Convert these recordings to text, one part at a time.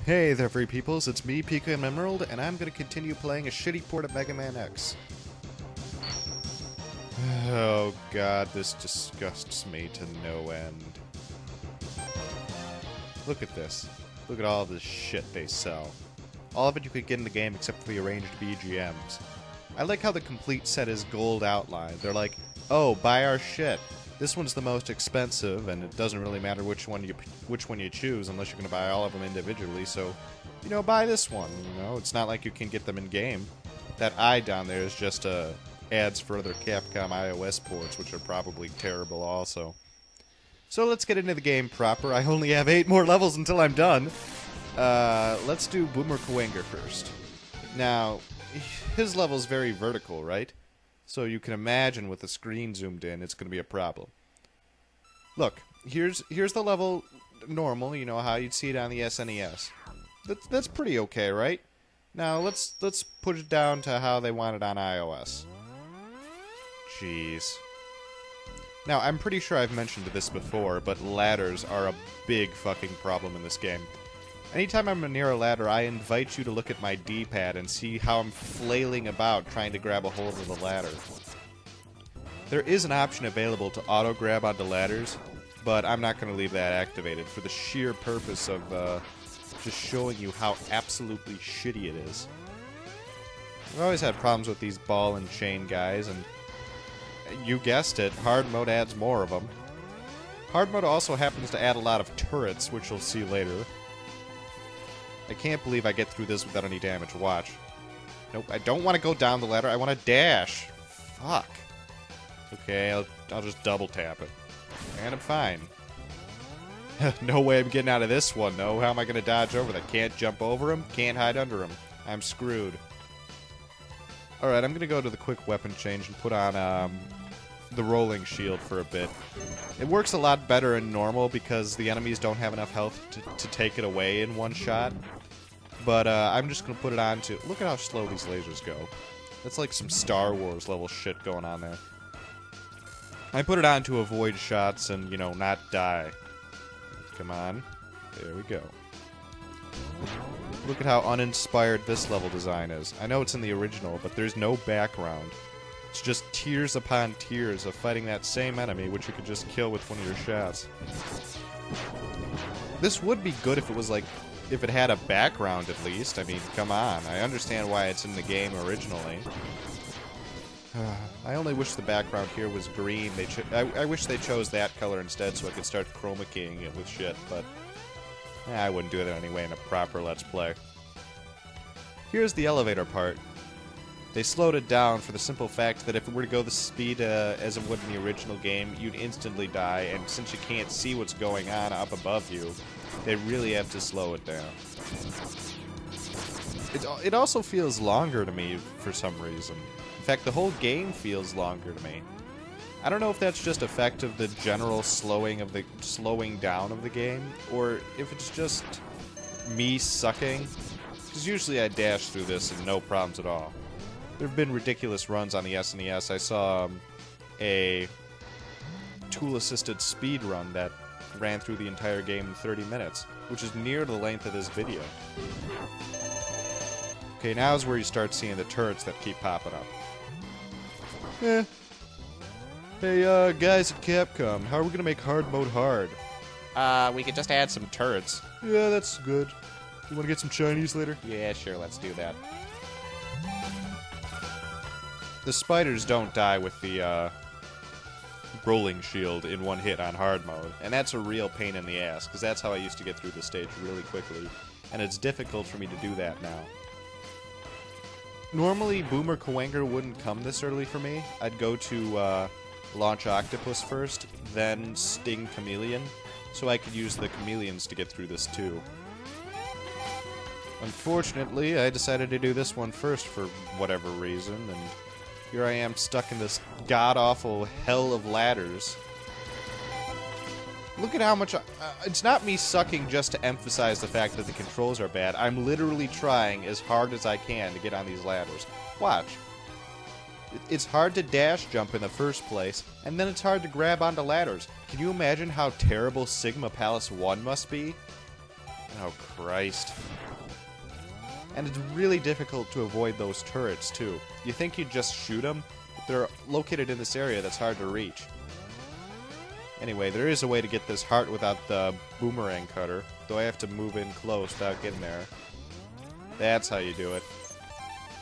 Hey there, free peoples, it's me, Pika and Emerald, and I'm gonna continue playing a shitty port of Mega Man X. Oh god, this disgusts me to no end. Look at this. Look at all this shit they sell. All of it you could get in the game except for the arranged BGMs. I like how the complete set is gold outline. They're like, oh, buy our shit. This one's the most expensive, and it doesn't really matter which one you choose unless you're going to buy all of them individually, so, buy this one, It's not like you can get them in-game. That I down there is just ads for other Capcom iOS ports, which are probably terrible also. So let's get into the game proper. I only have 8 more levels until I'm done. Let's do Boomer KUWANGER first. Now, his level's very vertical, right? So you can imagine with the screen zoomed in, it's going to be a problem. Look, here's the level normal, how you'd see it on the SNES. That's pretty okay, right? Now let's put it down to how they want it on iOS. Jeez. Now, I'm pretty sure I've mentioned this before, but ladders are a big fucking problem in this game. Anytime I'm near a ladder, I invite you to look at my D-pad and see how I'm flailing about trying to grab a hold of the ladder. There is an option available to auto-grab onto ladders, but I'm not going to leave that activated for the sheer purpose of just showing you how absolutely shitty it is. I've always had problems with these ball and chain guys, and you guessed it, hard mode adds more of them. Hard mode also happens to add a lot of turrets, which you'll see later. I can't believe I get through this without any damage. Watch. Nope, I don't want to go down the ladder. I want to dash. Fuck. Okay, I'll just double tap it. And I'm fine. No way I'm getting out of this one, though. How am I going to dodge over that? Can't jump over him? Can't hide under him. I'm screwed. Alright, I'm going to go to the quick weapon change and put on the rolling shield for a bit. It works a lot better in normal because the enemies don't have enough health to take it away in one shot. But I'm just going to put it on to... Look at how slow these lasers go. That's like some Star Wars level shit going on there. I put it on to avoid shots and, not die. Come on. There we go. Look at how uninspired this level design is. I know it's in the original, but there's no background. It's just tiers upon tiers of fighting that same enemy, which you could just kill with one of your shots. This would be good if it was like... if it had a background, at least. I mean, come on. I understand why it's in the game originally. I only wish the background here was green. I wish they chose that color instead so I could start chroma keying it with shit, but... I wouldn't do that anyway in a proper Let's Play. Here's the elevator part. They slowed it down for the simple fact that if it were to go the speed as it would in the original game, you'd instantly die, and since you can't see what's going on up above you, they really have to slow it down. It also feels longer to me for some reason. In fact, the whole game feels longer to me. I don't know if that's just effect of the general slowing down of the game, or if it's just me sucking, because usually I dash through this and no problems at all. There have been ridiculous runs on the SNES. I saw a tool-assisted speed run that ran through the entire game in 30 minutes, which is near the length of this video. Okay, now is where you start seeing the turrets that keep popping up. Hey, guys at Capcom, how are we gonna make hard mode hard? We could just add some turrets. Yeah, that's good. You wanna get some Chinese later? Yeah, sure, let's do that. The spiders don't die with the, rolling shield in one hit on hard mode, and that's a real pain in the ass, because that's how I used to get through the stage really quickly, and it's difficult for me to do that now. Normally, Boomer KUWANGER wouldn't come this early for me. I'd go to, launch OCTOPUS first, then Sting Chameleon, so I could use the chameleons to get through this too. Unfortunately, I decided to do this one first for whatever reason, and here I am stuck in this god-awful hell of ladders. Look at how much... it's not me sucking just to emphasize the fact that the controls are bad. I'm literally trying as hard as I can to get on these ladders. Watch. It's hard to dash jump in the first place, and then it's hard to grab onto ladders. Can you imagine how terrible Sigma Palace 1 must be? Oh, Christ. And it's really difficult to avoid those turrets, too. You think you'd just shoot them, but they're located in this area that's hard to reach. Anyway, there is a way to get this heart without the boomerang cutter, though I have to move in close without getting there. That's how you do it.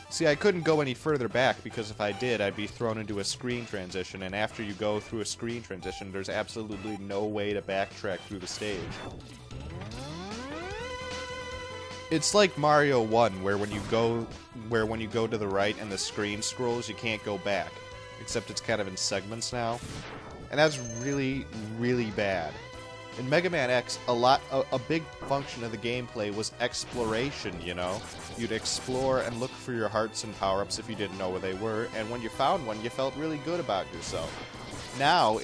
See, I couldn't go any further back, because if I did, I'd be thrown into a screen transition, and after you go through a screen transition, there's absolutely no way to backtrack through the stage. It's like Mario 1, where when you go to the right and the screen scrolls, you can't go back. Except it's kind of in segments now. And that's really, really bad. In Mega Man X, a big function of the gameplay was exploration, you know? You'd explore and look for your hearts and power-ups if you didn't know where they were, and when you found one, you felt really good about yourself. Now,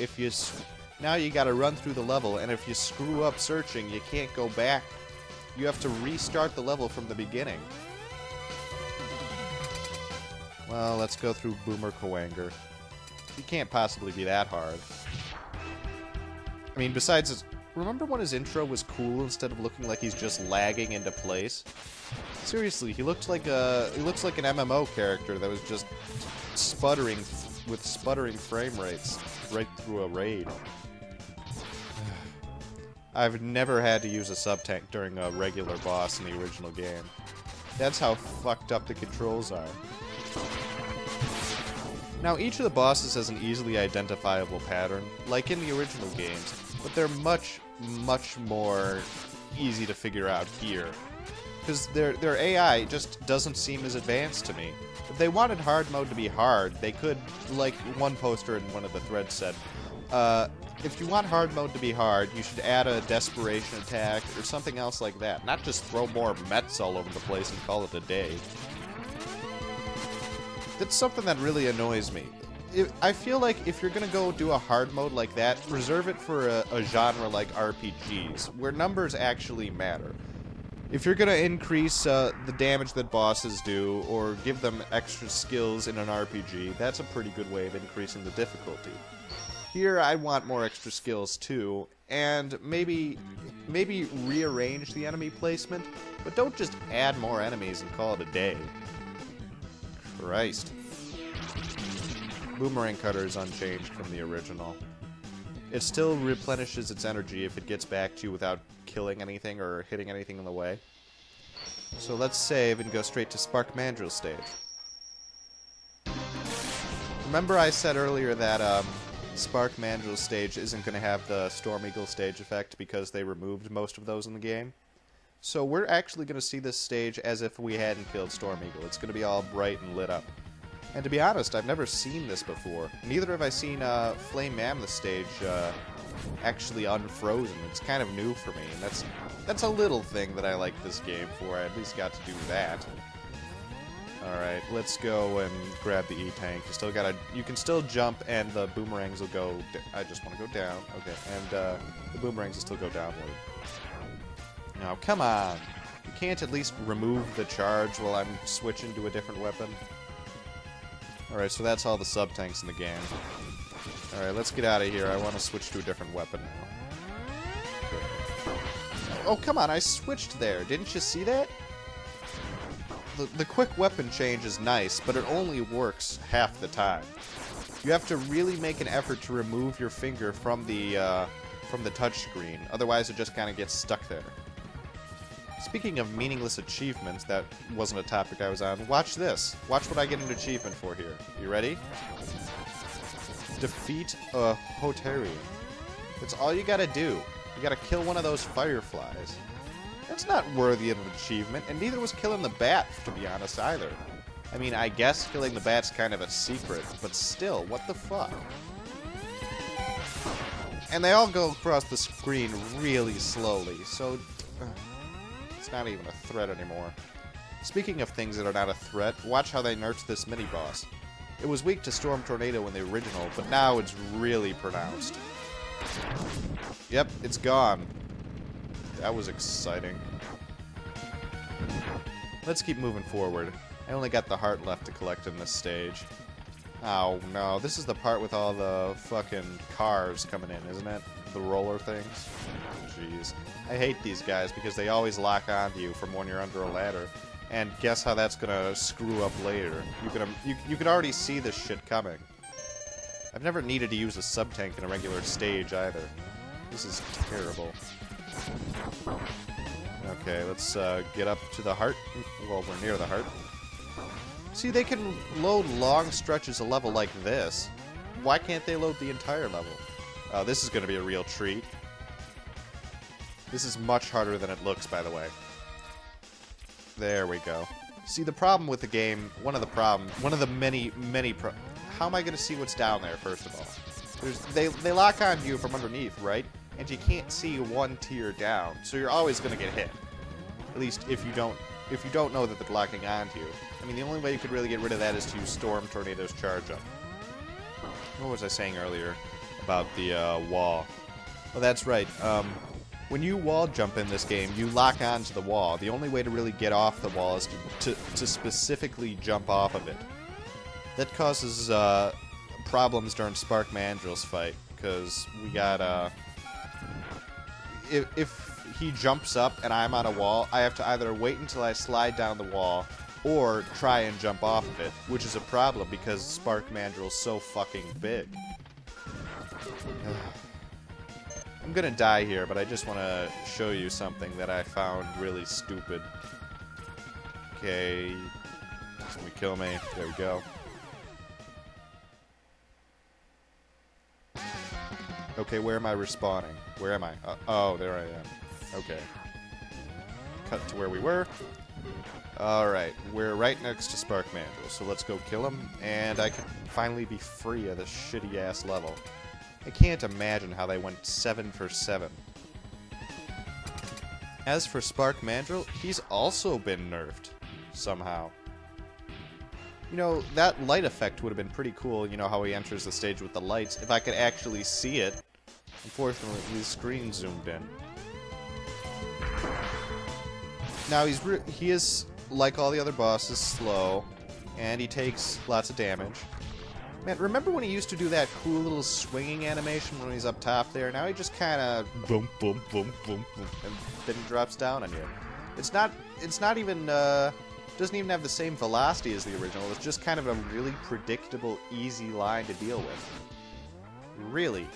now you gotta run through the level, and if you screw up searching, you can't go back. You have to restart the level from the beginning. Well, let's go through Boomer KUWANGER. He can't possibly be that hard. I mean, besides his... Remember when his intro was cool instead of looking like he's just lagging into place? Seriously, he looks like an MMO character that was just sputtering with sputtering frame rates right through a raid. I've never had to use a sub-tank during a regular boss in the original game. That's how fucked up the controls are. Now, each of the bosses has an easily identifiable pattern, like in the original games, but they're much, much more easy to figure out here. Because their AI just doesn't seem as advanced to me. If they wanted hard mode to be hard, they could, like one poster in one of the threads said, if you want hard mode to be hard, you should add a desperation attack or something else like that. Not just throw more mets all over the place and call it a day. That's something that really annoys me. I feel like if you're gonna go do a hard mode like that, reserve it for a genre like RPGs, where numbers actually matter. If you're gonna increase the damage that bosses do, or give them extra skills in an RPG, that's a pretty good way of increasing the difficulty. Here, I want more extra skills too, and maybe rearrange the enemy placement, but don't just add more enemies and call it a day. Christ. Boomerang cutter is unchanged from the original. It still replenishes its energy if it gets back to you without killing anything or hitting anything in the way. So let's save and go straight to Spark Mandrill stage. Remember I said earlier that Spark Mandrill stage isn't going to have the Storm Eagle stage effect because they removed most of those in the game? So we're actually going to see this stage as if we hadn't killed Storm Eagle. It's going to be all bright and lit up. And to be honest, I've never seen this before. Neither have I seen Flame Mammoth stage actually unfrozen. It's kind of new for me, and that's a little thing that I like this game for. I at least got to do that. Alright, let's go and grab the E-Tank. You can still jump, and the boomerangs will go... I just want to go down. Okay, and the boomerangs will still go downward. Now, come on! You can't at least remove the charge while I'm switching to a different weapon? Alright, so that's all the sub-tanks in the game. Alright, let's get out of here. I want to switch to a different weapon now. Okay. Oh, come on, I switched there. Didn't you see that? The quick weapon change is nice, but it only works half the time. You have to really make an effort to remove your finger from the touchscreen, otherwise it just kind of gets stuck there. Speaking of meaningless achievements, that wasn't a topic I was on. Watch this. Watch what I get an achievement for here. You ready? Defeat a Hotarian. That's all you gotta do. You gotta kill one of those fireflies. That's not worthy of an achievement, and neither was killing the bat, to be honest, either. I mean, I guess killing the bat's kind of a secret, but still, what the fuck? And they all go across the screen really slowly, so... it's not even a threat anymore. Speaking of things that are not a threat, watch how they nerfed this mini-boss. It was weak to Storm Tornado in the original, but now it's really pronounced. Yep, it's gone. That was exciting. Let's keep moving forward. I only got the heart left to collect in this stage. Oh no, this is the part with all the fucking cars coming in, isn't it? The roller things. jeez. I hate these guys because they always lock onto you from when you're under a ladder. And guess how that's gonna screw up later. You can already see this shit coming. I've never needed to use a sub-tank in a regular stage either. This is terrible. Okay, let's get up to the heart. Well, we're near the heart. See, they can load long stretches of level like this. Why can't they load the entire level? This is going to be a real treat. This is much harder than it looks, by the way. There we go. See, the problem with the game, one of the many how am I going to see what's down there, first of all? They lock onto you from underneath, right? And you can't see one tier down, so you're always going to get hit. At least if you don't know that they're locking onto you. I mean, the only way you could really get rid of that is to use Storm Tornado's charge up. What was I saying earlier about the wall? Well, that's right. When you wall jump in this game, you lock onto the wall. The only way to really get off the wall is to specifically jump off of it. That causes problems during Spark Mandrill's fight, because we got if he jumps up and I'm on a wall, I have to either wait until I slide down the wall or try and jump off of it, which is a problem because Spark Mandrill's so fucking big. I'm gonna die here, but I just want to show you something that I found really stupid. Okay, he's gonna kill me. There we go. Okay, where am I respawning? Where am I? Oh, there I am. Okay. Cut to where we were. Alright, we're right next to Spark Mandrill, so let's go kill him, and I can finally be free of this shitty-ass level. I can't imagine how they went 7 for 7. As for Spark Mandrill, he's also been nerfed, somehow. You know, that light effect would have been pretty cool, you know, how he enters the stage with the lights, if I could actually see it. Unfortunately, the screen zoomed in. Now, he is, like all the other bosses, slow, and he takes lots of damage. Man, remember when he used to do that cool little swinging animation when he's up top there? Now he just kind of boom, boom, boom, boom, boom, and then he drops down on you. It's not even, doesn't even have the same velocity as the original. It's just kind of a really predictable, easy line to deal with. Really.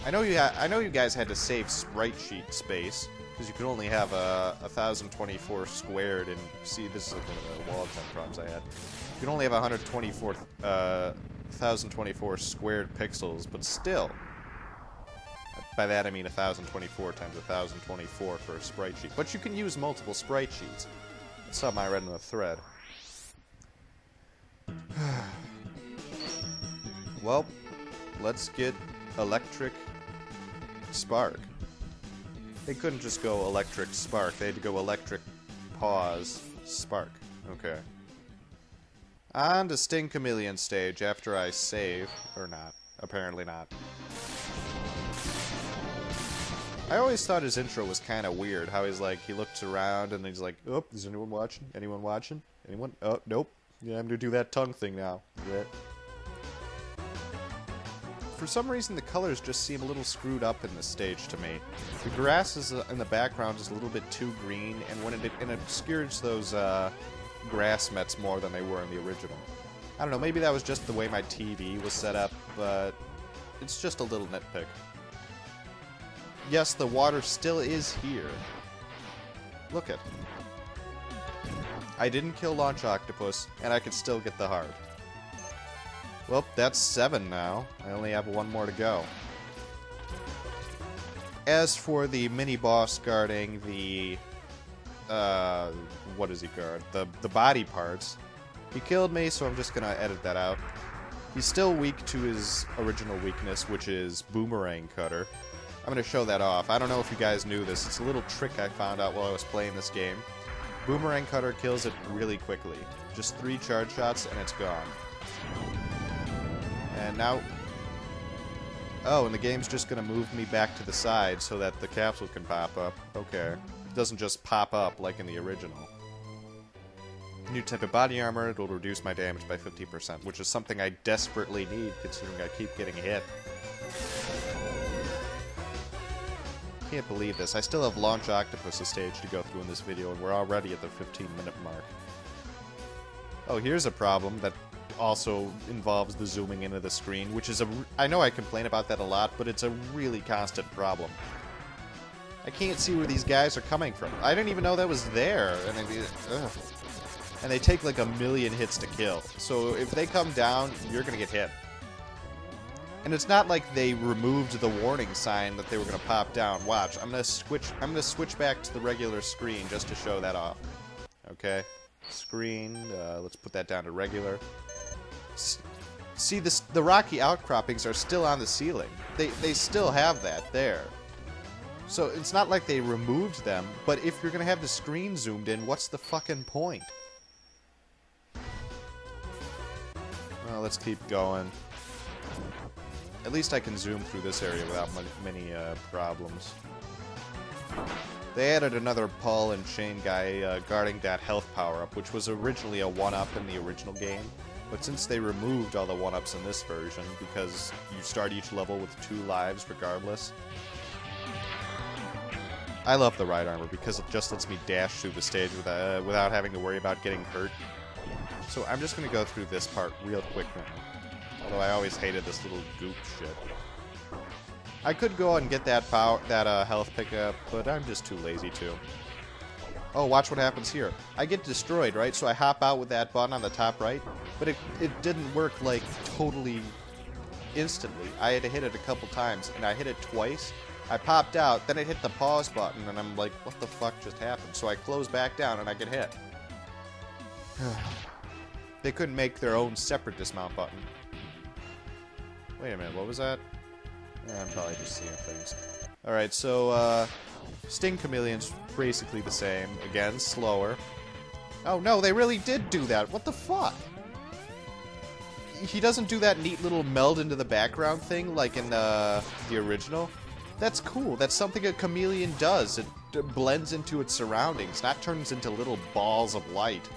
I know you guys had to save sprite sheet space, because you could only have 1024 squared, and see, this is one of the wall time problems I had. You can only have 1024 squared pixels, but still. By that I mean 1024 times 1024 for a sprite sheet. But you can use multiple sprite sheets. That's something I read in a thread. Well, let's get Electric Spark. They couldn't just go Electric Spark. They had to go Electric Pause Spark. Okay. On to Sting Chameleon stage after I save. Or not. Apparently not. I always thought his intro was kind of weird. How he's like, he looks around and he's like, oh, is anyone watching? Anyone watching? Anyone? Oh, nope. Yeah, I'm gonna do that tongue thing now. Yeah. For some reason, the colors just seem a little screwed up in this stage to me. The grass is in the background is a little bit too green, and when it obscures those grass mets more than they were in the original. I don't know, maybe that was just the way my TV was set up, but it's just a little nitpick. Yes, the water still is here. Look it. I didn't kill Launch Octopus, and I could still get the heart. Well, that's 7 now. I only have 1 more to go. As for the mini-boss guarding the... what does he guard? The body parts. He killed me, so I'm just gonna edit that out. He's still weak to his original weakness, which is Boomerang Cutter. I'm gonna show that off. I don't know if you guys knew this. It's a little trick I found out while I was playing this game. Boomerang Cutter kills it really quickly. Just 3 charge shots, and it's gone. And now... Oh, and the game's just gonna move me back to the side so that the capsule can pop up. Okay. It doesn't just pop up like in the original. New type of body armor, it'll reduce my damage by 50%, which is something I desperately need considering I keep getting hit. can't believe this. I still have Launch Octopus' stage to go through in this video, and we're already at the 15-minute mark. Oh, here's a problem that also involves the zooming into the screen, which is I know I complain about that a lot, but it's a really constant problem. I can't see where these guys are coming from. I didn't even know that was there, and and they take like 1,000,000 hits to kill. So if they come down, you're gonna get hit. And it's not like they removed the warning sign that they were gonna pop down. Watch, I'm gonna switch back to the regular screen just to show that off. Okay, screen. Let's put that down to regular. See, the rocky outcroppings are still on the ceiling. They still have that there. So it's not like they removed them, but if you're gonna have the screen zoomed in, what's the fucking point? Well, let's keep going. At least I can zoom through this area without many problems. They added another Paul and Shane guy guarding that health power-up, which was originally a 1-up in the original game. But since they removed all the 1-ups in this version, because you start each level with 2 lives regardless. I love the right armor because it just lets me dash through the stage without having to worry about getting hurt. So I'm just going to go through this part real quick now. Although I always hated this little goop shit. I could go and get that health pickup, but I'm just too lazy to. Oh, watch what happens here. I get destroyed, right? So I hop out with that button on the top right, but it didn't work, like, totally instantly. I had to hit it a couple times, and I hit it twice. I popped out, then it hit the pause button, and I'm like, what the fuck just happened? So I close back down, and I get hit. They couldn't make their own separate dismount button. Wait a minute, what was that? I'm probably just seeing things. Alright, so, Sting Chameleon's basically the same. Again, slower. Oh no, they really did do that. What the fuck? He doesn't do that neat little meld into the background thing like in the original. That's cool. That's something a chameleon does. It blends into its surroundings, not turns into little balls of light.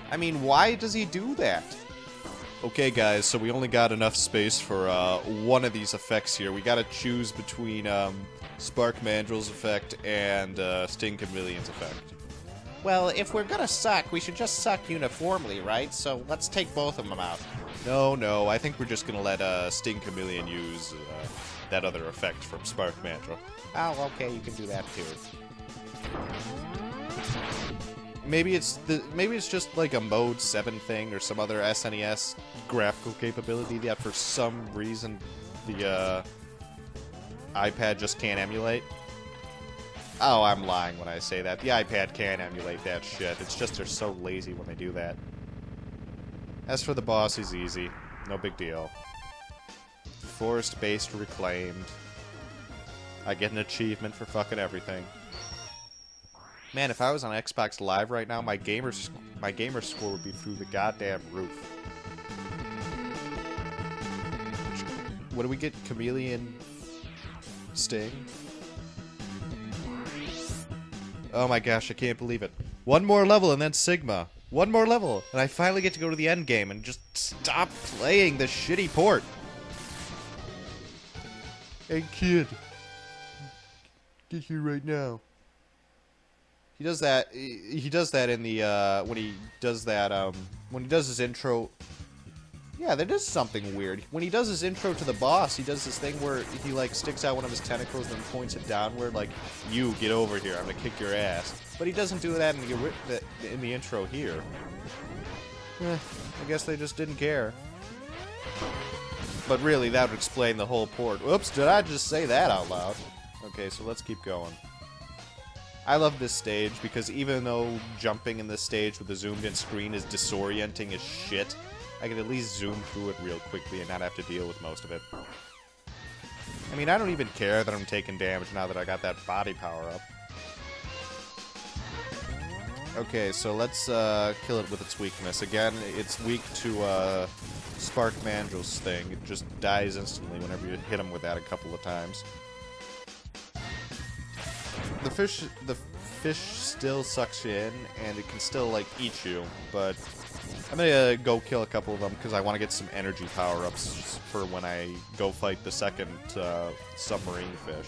I mean, why does he do that? Okay, guys, so we only got enough space for one of these effects here. We gotta choose between Spark Mandrill's effect and Sting Chameleon's effect. Well, if we're gonna suck, we should just suck uniformly, right? So let's take both of them out. No, I think we're just gonna let Sting Chameleon use that other effect from Spark Mandrill. Oh, okay, you can do that too. Maybe it's just like a Mode 7 thing or some other SNES graphical capability that for some reason the iPad just can't emulate. Oh, I'm lying when I say that. The iPad can emulate that shit. It's just they're so lazy when they do that. As for the boss, he's easy. No big deal. Forest-based reclaimed. I get an achievement for fucking everything. Man, if I was on Xbox Live right now, my gamer score would be through the goddamn roof. What do we get? Chameleon Sting? Oh my gosh, I can't believe it. One more level and then Sigma. One more level, and I finally get to go to the end game and just stop playing this shitty port. Hey kid. Get here right now. He does that. He does that in the when he does his intro. Yeah, that is something weird. When he does his intro to the boss, he does this thing where he like sticks out one of his tentacles and points it downward, like, "You get over here. I'm gonna kick your ass." But he doesn't do that in the intro here. I guess they just didn't care. But really, that would explain the whole port. Oops, did I just say that out loud? Okay, so let's keep going. I love this stage because even though jumping in this stage with a zoomed-in screen is disorienting as shit, I can at least zoom through it real quickly and not have to deal with most of it. I mean, I don't even care that I'm taking damage now that I got that body power up. Okay, so let's kill it with its weakness. Again, it's weak to Spark Mandrill's thing. It just dies instantly whenever you hit him with that a couple of times. The fish still sucks you in, and it can still, like, eat you, but I'm gonna go kill a couple of them because I want to get some energy power-ups for when I go fight the second submarine fish.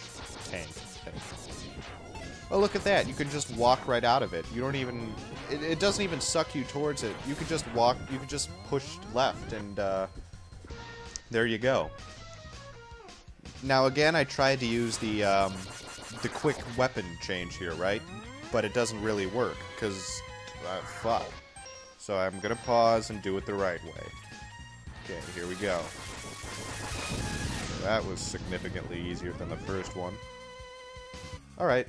Tank. Oh, look at that. You can just walk right out of it. You don't even... It doesn't even suck you towards it. You can just walk... You can just push left, and there you go. Now, again, I tried to use the quick weapon change here, right? But it doesn't really work, because... fuck. So I'm gonna pause and do it the right way. Okay, here we go. That was significantly easier than the first one. Alright.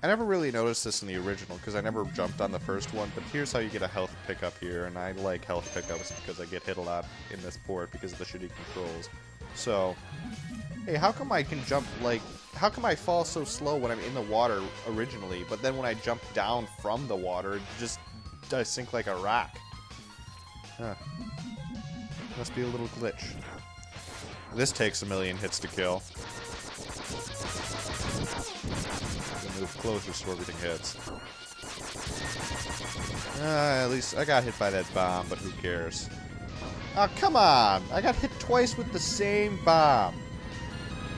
I never really noticed this in the original, because I never jumped on the first one, but here's how you get a health pickup here, and I like health pickups because I get hit a lot in this port because of the shitty controls. So, hey, how come I can jump, like, how come I fall so slow when I'm in the water originally, but then when I jump down from the water, it just does sink like a rock? Huh. Must be a little glitch. This takes a million hits to kill. Move closer so everything hits. At least I got hit by that bomb, but who cares? Oh, come on! I got hit twice with the same bomb.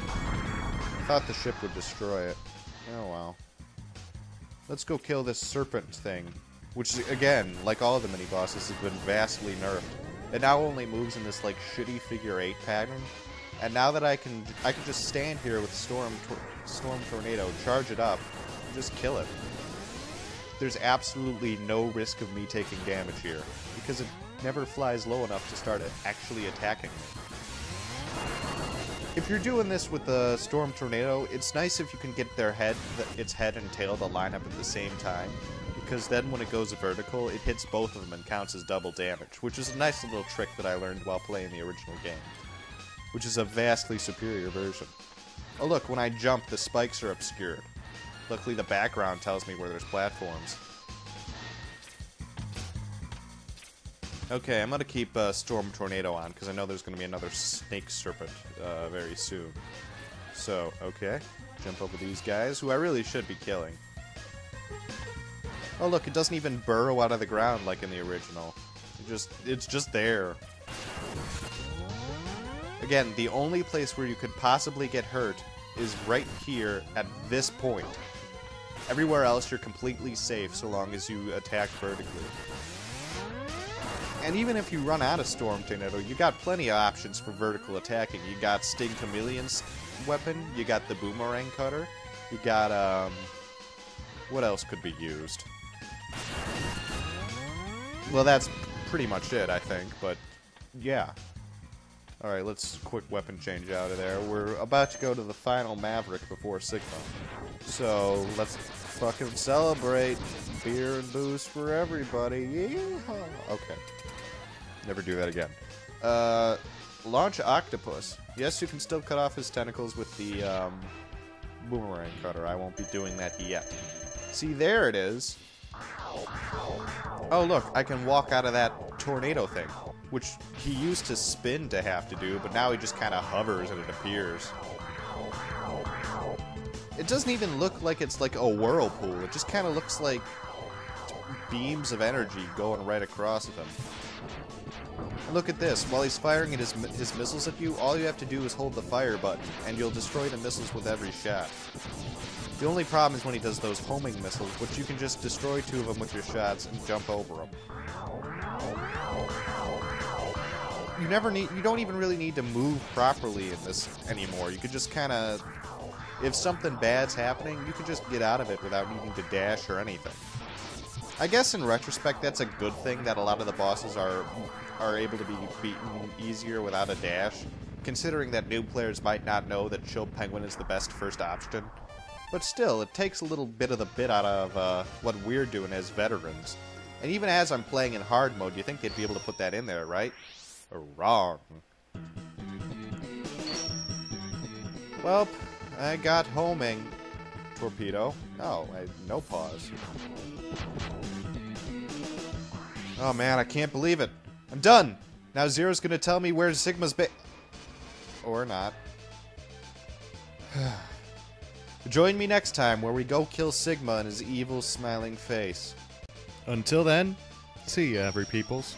I thought the ship would destroy it. Oh well. Let's go kill this serpent thing. Which, again, like all of the mini-bosses, has been vastly nerfed. It now only moves in this, like, shitty figure 8 pattern. And now that I can just stand here with Storm Tornado, charge it up, and just kill it. There's absolutely no risk of me taking damage here, because it never flies low enough to start actually attacking me. If you're doing this with the Storm Tornado, it's nice if you can get its head and tail to line up at the same time, because then when it goes vertical, it hits both of them and counts as double damage, which is a nice little trick that I learned while playing the original game. Which is a vastly superior version. Oh look, when I jump, the spikes are obscured. Luckily the background tells me where there's platforms. Okay, I'm gonna keep Storm Tornado on, because I know there's gonna be another Snake Serpent very soon. So, okay. Jump over these guys, who I really should be killing. Oh look, it doesn't even burrow out of the ground like in the original. It's just there. Again, the only place where you could possibly get hurt is right here at this point. Everywhere else you're completely safe so long as you attack vertically. And even if you run out of Storm Tornado, you got plenty of options for vertical attacking. You got Sting Chameleon's weapon, you got the Boomerang Cutter, you got, what else could be used? Well, that's pretty much it, I think, but yeah. Alright, let's quick weapon change out of there. We're about to go to the final Maverick before Sigma. So, let's fucking celebrate. Beer and booze for everybody. Yeehaw. Okay. Never do that again. Launch Octopus. Yes, you can still cut off his tentacles with the Boomerang Cutter. I won't be doing that yet. See, there it is. Oh, look, I can walk out of that tornado thing. Which he used to spin to have to do, but now he just kind of hovers and it appears. It doesn't even look like it's like a whirlpool. It just kind of looks like beams of energy going right across him. And look at this. While he's firing his missiles at you, all you have to do is hold the fire button, and you'll destroy the missiles with every shot. The only problem is when he does those homing missiles, which you can just destroy 2 of them with your shots and jump over them. You don't even really need to move properly in this anymore. You could just kind of, if something bad's happening, you can just get out of it without needing to dash or anything. I guess in retrospect, that's a good thing that a lot of the bosses are able to be beaten easier without a dash, considering that new players might not know that Chill Penguin is the best first option. But still, it takes a little bit of the bit out of what we're doing as veterans. And even as I'm playing in hard mode, you think they'd be able to put that in there, right? Wrong. Welp, I got homing. Torpedo. Oh, no pause. Oh man, I can't believe it. I'm done! Now Zero's gonna tell me where Sigma's or not. Join me next time where we go kill Sigma and his evil smiling face. Until then, See ya, every peoples.